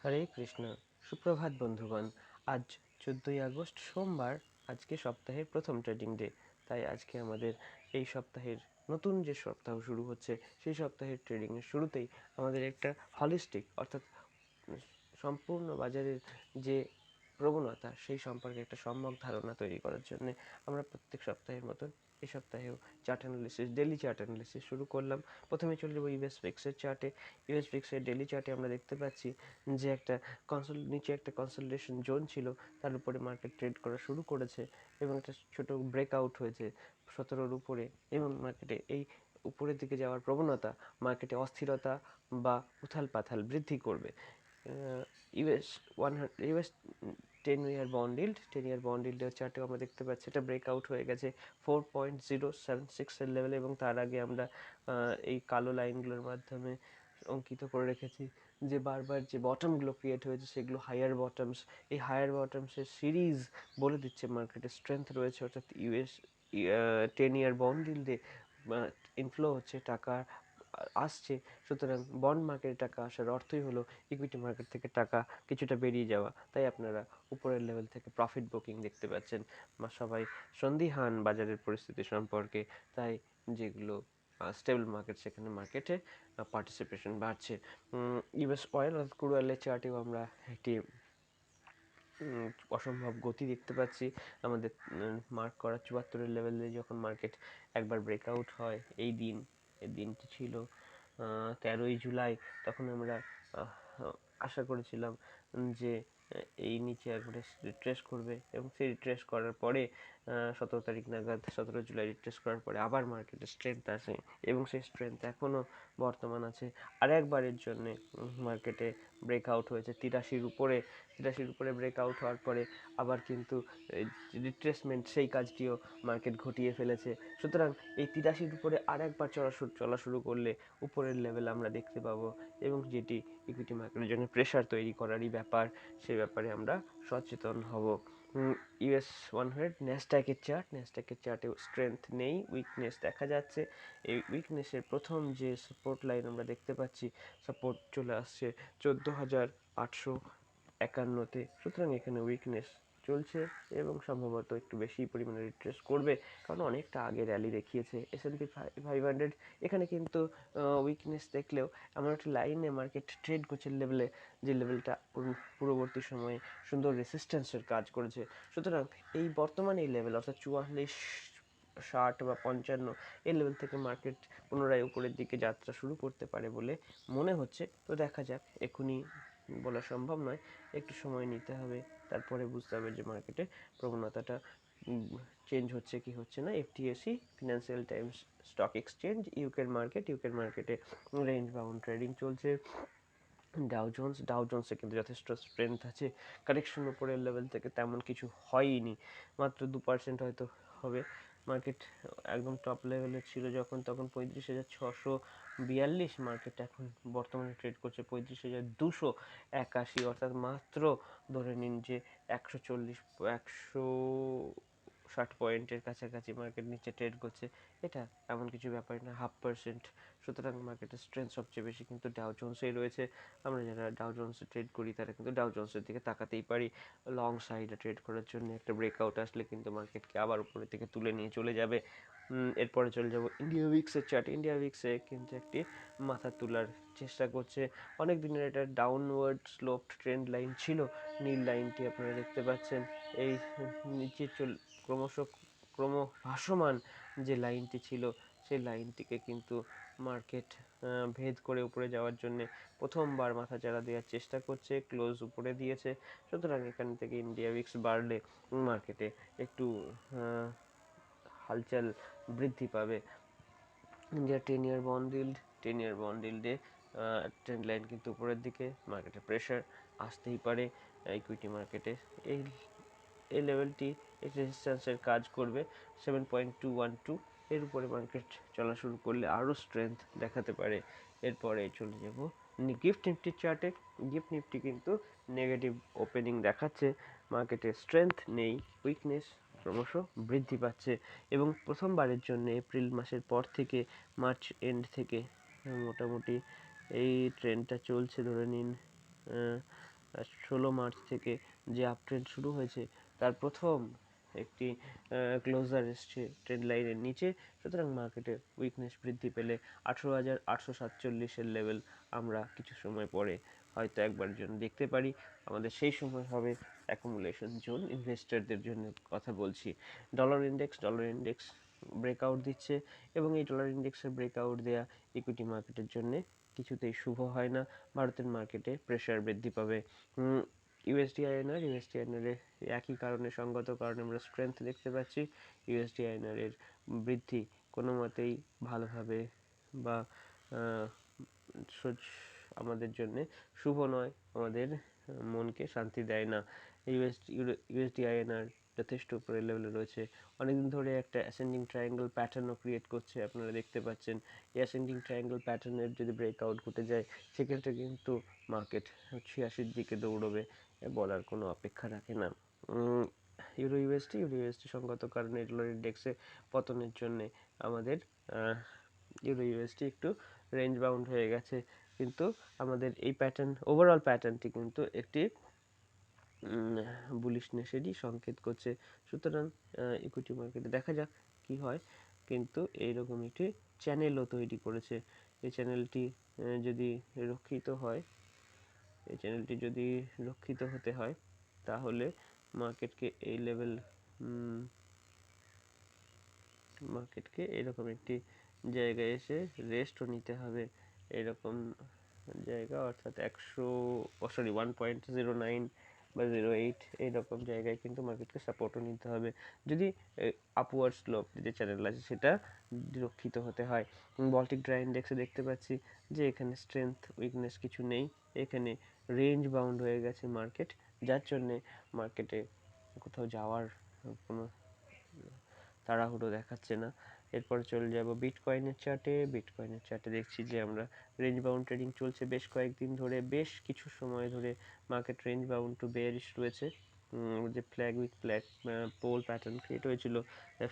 হরে কৃষ্ণ। সুপ্রভাত বন্ধুগণ। আজ 14ই আগস্ট সোমবার। আজকে সপ্তাহের প্রথম ট্রেডিং ডে। তাই আজকে আমাদের এই সপ্তাহের নতুন যে সপ্তাহ শুরু হচ্ছে সেই সপ্তাহের ট্রেডিংয়ের শুরুতেই আমাদের একটা হলিস্টিক অর্থাৎ সম্পূর্ণ বাজারের যে প্রবণতা সেই সম্পর্কে একটা সম্যক ধারণা তৈরি করার জন্য আমরা প্রত্যেক সপ্তাহের মতন এই সপ্তাহেও chart analysis, daily chart analysis শুরু করলাম। প্রথমে চলে যাবো ইউএস ফিক্সের চার্টে। ইউএস ফিক্সের ডেলি চার্টে আমরা দেখতে পাচ্ছি যে একটা নিচে একটা কনসোলিডেশন জোন ছিল, তার উপরে মার্কেট ট্রেড করা শুরু করেছে এবং একটা ছোট ব্রেকআউট হয়েছে 17-র উপরে, এবং মার্কেটে এই উপরের দিকে যাওয়ার প্রবণতা মার্কেটে অস্থিরতা বা উথাল পাথাল বৃদ্ধি করবে। ইউএস ইউএস 10 ইয়ার বন্ড ইল্ডের চার্টেও আমরা দেখতে পাচ্ছি এটা ব্রেকআউট হয়ে গেছে 4.076 এর লেভেলে, এবং তার আগে আমরা এই কালো লাইনগুলোর মাধ্যমে অঙ্কিত করে রেখেছি যে বারবার যে বটমগুলো ক্রিয়েট হয়েছে সেগুলো হায়ার বটমস। এই হায়ার বটমসের সিরিজ বলে দিচ্ছে মার্কেটে স্ট্রেংথ রয়েছে, অর্থাৎ ইউএস 10 ইয়ার বন্ড ইল্ডে ইনফ্লো হচ্ছে, টাকা আসছে। সুতরাং বন্ড মার্কেটে টাকা আসার অর্থই হলো ইকুইটি মার্কেট থেকে টাকা কিছুটা বেরিয়ে যাওয়া। তাই আপনারা উপরের লেভেল থেকে প্রফিট বুকিং দেখতে পাচ্ছেন। সবাই সন্দিহান বাজারের পরিস্থিতি সম্পর্কে, তাই যেগুলো স্টেবল মার্কেট সেখানে মার্কেটে পার্টিসিপেশন বাড়ছে। ইউএস অয়েল অর্থাৎ ক্রুড অয়েলের চার্টেও আমরা একটি অসম্ভব গতি দেখতে পাচ্ছি। আমাদের মার্ক করা 74-এর লেভেলে যখন মার্কেট একবার ব্রেকআউট হয়, এই দিনটি ছিল 13ই জুলাই। তখন আমরা আশা করেছিলাম যে এই নিচে একবারে রিট্রেস করবে, এবং সেই রিট্রেস করার পরে 17 তারিখ নাগাদ, 17 জুলাই রিট্রেস করার পরে আবার মার্কেটে স্ট্রেংথ আসে, এবং সেই স্ট্রেংথ এখনও বর্তমান আছে। আর একবারের জন্যে মার্কেটে ব্রেকআউট হয়েছে 83-র উপরে ব্রেকআউট হওয়ার পরে আবার কিন্তু রিট্রেসমেন্ট সেই কাজটিও মার্কেট ঘটিয়ে ফেলেছে। সুতরাং এই 83-র উপরে আর একবার চলা শুরু করলে উপরের লেভেল আমরা দেখতে পাবো, এবং যেটি ইকুইটি মার্কেটের জন্য প্রেশার তৈরি করারই ব্যাপার, সেই ব্যাপারে আমরা সচেতন হব। ইউএস 100 ন্যাসডাকের চার্টেও স্ট্রেংথ নেই, উইকনেস দেখা যাচ্ছে। এই উইকনেসের প্রথম যে সাপোর্ট লাইন আমরা দেখতে পাচ্ছি, সাপোর্ট চলে আসছে 14,851-তে। সুতরাং এখানে উইকনেস চলছে এবং সম্ভবত একটু বেশি পরিমাণে রিট্রেস করবে, কারণ অনেকটা আগে র্যালি দেখিয়েছে S&P 500। এখানে কিন্তু উইকনেস দেখলেও এমন একটা লাইনে মার্কেট ট্রেড করছে লেভেলে, যে লেভেলটা পূর্ববর্তী সময়ে সুন্দর রেসিস্ট্যান্সের কাজ করেছে। সুতরাং এই বর্তমানে এই লেভেল অর্থাৎ 44, 60 বা 55, এই লেভেল থেকে মার্কেট পুনরায় উপরের দিকে যাত্রা শুরু করতে পারে বলে মনে হচ্ছে। তো দেখা যাক, এখনই বলা সম্ভব নয়, একটু সময় নিতে হবে, তারপরে বুঝতে হবে যে মার্কেটে প্রবণতাটা চেঞ্জ হচ্ছে কি হচ্ছে না। FTSE, Financial Times Stock Exchange, ইউকের মার্কেটে রেঞ্জ বাউন্ড ট্রেডিং চলছে। ডাউ জোন্সে কিন্তু যথেষ্ট স্ট্রেংথ আছে। কারেকশন উপরের লেভেল থেকে তেমন কিছু হয়নি, মাত্র 2% হয়তো হবে। মার্কেট একদম টপ লেভেলে ছিল যখন, তখন 35,642। মার্কেট এখন বর্তমানে ট্রেড করছে 35,281, অর্থাৎ মাত্র ধরে নিন যে 160 পয়েন্টের কাছাকাছি মার্কেট নিচে ট্রেড করছে। এটা এমন কিছু ব্যাপার না, 0.5%। সুতরাং মার্কেটের স্ট্রেংথ সবচেয়ে বেশি কিন্তু ডাউ জোন্সেই রয়েছে। আমরা যারা ডাউ জোন্সে ট্রেড করি তারা কিন্তু ডাউ জোন্সের দিকে তাকাতেই পারি। লং সাইডে ট্রেড করার জন্য একটা ব্রেকআউট আসলে কিন্তু মার্কেটকে আবার উপরের দিকে তুলে নিয়ে চলে যাবে। এরপরে চলে যাব ইন্ডিয়া উইক্সের চার্ট। ইন্ডিয়া উইক্সে কিন্তু একটি মাথা তোলার চেষ্টা করছে। অনেক দিনের এটা ডাউনওয়ার্ড স্লোপড ট্রেন্ড লাইন ছিল, নীল লাইনটি আপনারা দেখতে পাচ্ছেন। এই নিচে ক্রমভাসমান যে লাইনটি ছিল, সেই লাইনটিকে কিন্তু মার্কেট ভেদ করে উপরে যাওয়ার জন্য প্রথমবার মাথাচাড়া দেওয়ার চেষ্টা করছে, ক্লোজ উপরে দিয়েছে। সুতরাং এখান থেকে ইন্ডিয়া উইক্স বাড়লে মার্কেটে একটু হালচাল বৃদ্ধি পাবে। ইন্ডিয়া 10 ইয়ার বন্ড ইল্ডে ট্রেন্ড লাইন কিন্তু উপরের দিকে, মার্কেটে প্রেশার আসতেই পারে ইকুইটি মার্কেটে। এই এই লেভেলটি এই রেজিস্ট্যান্সের কাজ করবে 7.212। এর উপরে মার্কেট চলা শুরু করলে আরও স্ট্রেংথ দেখাতে পারে। এরপরে চলে যাব গিফট নিফটির চার্টে। গিফট নিফটি কিন্তু নেগেটিভ ওপেনিং দেখাচ্ছে, মার্কেটে স্ট্রেংথ নেই, উইকনেস ক্রমশ বৃদ্ধি পাচ্ছে, এবং প্রথমবারের জন্য এপ্রিল মাসের পর থেকে মার্চ এন্ড থেকে মোটামুটি এই ট্রেন্ডটা চলছে ধরে নিন 16 মার্চ থেকে যে আপ ট্রেন্ড শুরু হয়েছে তার প্রথম একটি ক্লোজার এসছে ট্রেন্ড লাইনের নিচে। সুতরাং মার্কেটে উইকনেস বৃদ্ধি পেলে 18,847-এর লেভেল আমরা কিছু সময় পরে হয়তো একবার জন্য দেখতে পারি। আমাদের সেই সময় হবে অ্যাকুমুলেশন জোন, ইনভেস্টরদের জন্য কথা বলছি। ডলার ইন্ডেক্স ব্রেকআউট দিচ্ছে এবং এই ডলার ইন্ডেক্সের ব্রেকআউট দেয়া ইকুইটি মার্কেটের জন্য কিছুতেই শুভ হয় না। ভারতের মার্কেটে প্রেশার বৃদ্ধি পাবে। ইউএসডি আইএনআর এর একই কারণে, সঙ্গত কারণে আমরা স্ট্রেংথ দেখতে পাচ্ছি। ইউএসডি আইএনআর এর বৃদ্ধি কোনো মতেই ভালোভাবে বা আমাদের জন্য শুভ নয়, আমাদের মনকে শান্তি দেয় না। ইউএসডি আইএনআর যথেষ্ট উপরের লেভেলে রয়েছে, অনেকদিন ধরে একটা অ্যাসেন্ডিং ট্রায়াঙ্গেল প্যাটার্নও ক্রিয়েট করছে, আপনারা দেখতে পাচ্ছেন। এই অ্যাসেন্ডিং ট্রায়াঙ্গেল প্যাটার্নের যদি ব্রেকআউট ঘটে যায় সেক্ষেত্রে কিন্তু মার্কেট 86-র দিকে দৌড়বে, বলার কোনো অপেক্ষা রাখে না। ইউরো ইউএসডি সঙ্গত কারণে ডলার ইন্ডেক্সে পতনের জন্য আমাদের ইউরো ইউএসডি একটু রেঞ্জ বাউন্ড হয়ে গেছে, কিন্তু আমাদের এই ওভারঅল প্যাটার্নটি কিন্তু একটি বুলিশনেসেরই সংকেত করছে। সুতরাং ইকুইটি মার্কেটে দেখা যাক কি হয়, কিন্তু এইরকম একটি চ্যানেলও তৈরি করেছে। এই চ্যানেলটি যদি রক্ষিত হয়, এই চ্যানেলটি যদি রক্ষিত হতে হয় তাহলে মার্কেটকে এই লেভেল মার্কেটকে এরকম একটি জায়গায় এসে রেস্টও নিতে হবে। এরকম জায়গা অর্থাৎ 1.09 বা 08 এইরকম জায়গায় কিন্তু মার্কেটকে সাপোর্টও নিতে হবে যদি আপওয়ার্ড স্লোপ যে চ্যানেল আছে সেটা রক্ষিত হতে হয়। বল্টিক ড্রাই ইন্ডেক্সে দেখতে পাচ্ছি যে এখানে স্ট্রেংথ উইকনেস কিছু নেই, এখানে রেঞ্জ বাউন্ড হয়ে গেছে মার্কেট, যার জন্যে মার্কেটে কোথাও যাওয়ার কোনো তাড়াহুড়ো দেখাচ্ছে না। এরপরে চলে যাব বিটকয়েনের চার্টে দেখছি যে আমরা রেঞ্জ বাউন্ড ট্রেডিং চলছে বেশ কয়েকদিন ধরে, বেশ কিছু সময় ধরে market range bound to bearish রয়েছে। যে ফ্ল্যাগ পোল প্যাটার্ন ক্রিয়েট হয়েছিল,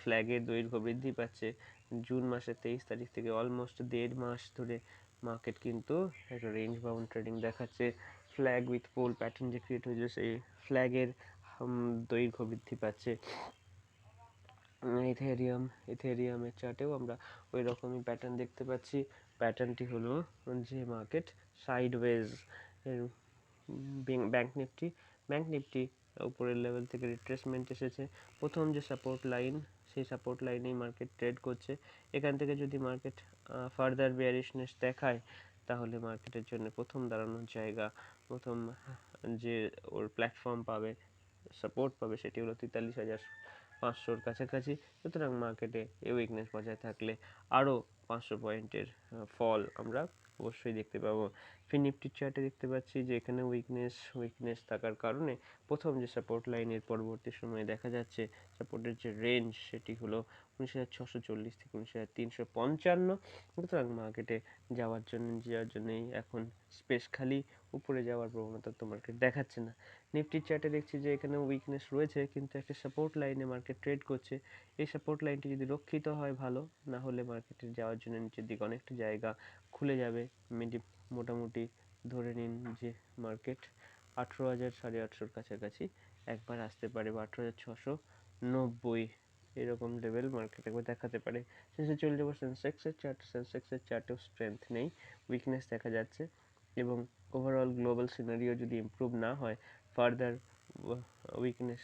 ফ্ল্যাগের দৈর্ঘ্য বৃদ্ধি পাচ্ছে। জুন মাসের 23 তারিখ থেকে অলমোস্ট 1.5 মাস ধরে মার্কেট কিন্তু একটা রেঞ্জ বাউন্ড ট্রেডিং দেখাচ্ছে। ফ্ল্যাগ উইথ পোল প্যাটার্ন যে ক্রিয়েট হয়েছিল সেই ফ্ল্যাগের দৈর্ঘ্য বৃদ্ধি পাচ্ছে। ইথেরিয়ামের চার্টেও আমরা ওই রকমই প্যাটার্ন দেখতে পাচ্ছি। প্যাটার্নটি হলো যে মার্কেট সাইডওয়েজ। ব্যাংক নিফটি উপরের লেভেল থেকে রিট্রেসমেন্ট এসেছে, প্রথম যে সাপোর্ট লাইন সেই সাপোর্ট লাইনেই মার্কেট ট্রেড করছে। এখান থেকে যদি মার্কেট ফার্দার বেয়ারিশনেস দেখায় তাহলে মার্কেটের জন্য প্রথম দাঁড়ানোর জায়গা, প্রথম যে ওর প্ল্যাটফর্ম পাবে, সাপোর্ট পাবে, সেটি হলো 43,500-র কাছাকাছি। সুতরাং মার্কেটে এই উইকনেস বজায় থাকলে আরও 500 পয়েন্টের ফল আমরা অবশ্যই দেখতে পাবো। নিফটির চার্টে দেখতে পাচ্ছি যে এখানে উইকনেস থাকার কারণে প্রথম যে সাপোর্ট লাইনের পরবর্তী সময়ে দেখা যাচ্ছে সাপোর্টের যে রেঞ্জ সেটি হলো 19,640 থেকে 19,355। সুতরাং মার্কেটে যাওয়ার জন্যই এখন স্পেস খালি, উপরে যাওয়ার প্রবণতা তো মার্কেট দেখাচ্ছে না। নিফটির চার্টে দেখছি যে এখানে উইকনেস রয়েছে, কিন্তু একটা সাপোর্ট লাইনে মার্কেট ট্রেড করছে। এই সাপোর্ট লাইনটি যদি রক্ষিত হয় ভালো, না হলে মার্কেটের যাওয়ার জন্য নিচের দিকে অনেকটা জায়গা খুলে যাবে। মোটামুটি ধরে নিন যে মার্কেট 18,000 850-র কাছাকাছি একবার আসতে পারে, বা 18,690 এরকম লেভেল মার্কেট একবার দেখাতে পারে। শেষে চলে যাবো সেন্সেক্সের চার্টেও স্ট্রেংথ নেই, উইকনেস দেখা যাচ্ছে, এবং ওভারঅল গ্লোবাল সিনারিও যদি ইমপ্রুভ না হয় ফার্দার উইকনেস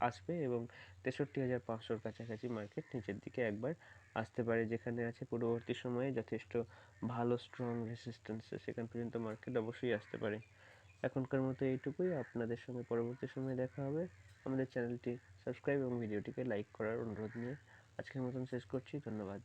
আসবে এবং 63,500-র কাছাকাছি মার্কেট নিচের দিকে একবার আসতে পারে, যেখানে আছে পরবর্তী সময়ে যথেষ্ট ভালো স্ট্রং রেসিস্ট্যান্স, সেখান পর্যন্ত মার্কেট অবশ্যই আসতে পারে। এখনকার মতো এইটুকুই, আপনাদের সঙ্গে পরবর্তী সময়ে দেখা হবে। আমাদের চ্যানেলটি সাবস্ক্রাইব এবং ভিডিওটিকে লাইক করার অনুরোধ নিয়ে আজকের মতন শেষ করছি। ধন্যবাদ।